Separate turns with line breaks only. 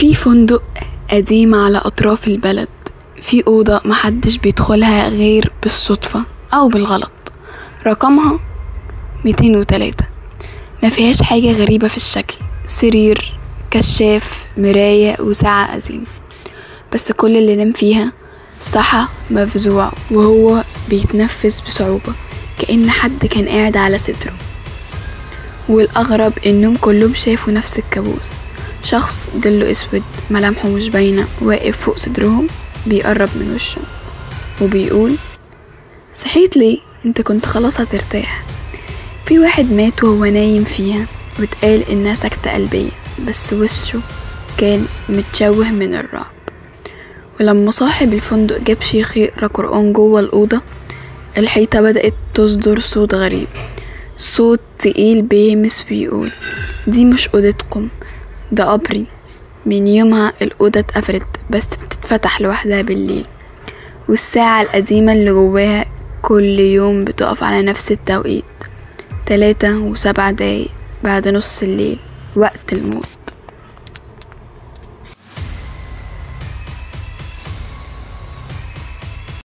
في فندق قديم على أطراف البلد، في أوضة محدش بيدخلها غير بالصدفة أو بالغلط. رقمها 203. ما فيهاش حاجة غريبة في الشكل، سرير، كشاف، مراية وساعة قديمة. بس كل اللي نام فيها صحى مفزوع وهو بيتنفس بصعوبة، كأن حد كان قاعد على صدره. والأغرب إنهم كلهم شافوا نفس الكابوس، شخص ضله اسود ملامحه مش باينة واقف فوق صدرهم بيقرب من وشه وبيقول: صحيت ليه؟ انت كنت خلاص هترتاح. في واحد مات وهو نايم فيها، واتقال انها سكتة قلبية، بس وشه كان متشوه من الرعب. ولما صاحب الفندق جاب شيخ يقرأ قرآن جوه الأوضة، الحيطة بدأت تصدر صوت غريب، صوت تقيل بيمس بيقول: دي مش أوضتكم، ده قبري. من يومها الأوضة اتقفلت، بس بتتفتح لوحدها بالليل، والساعة القديمة اللي جواها كل يوم بتقف على نفس التوقيت، 3:07 بعد نص الليل، وقت الموت.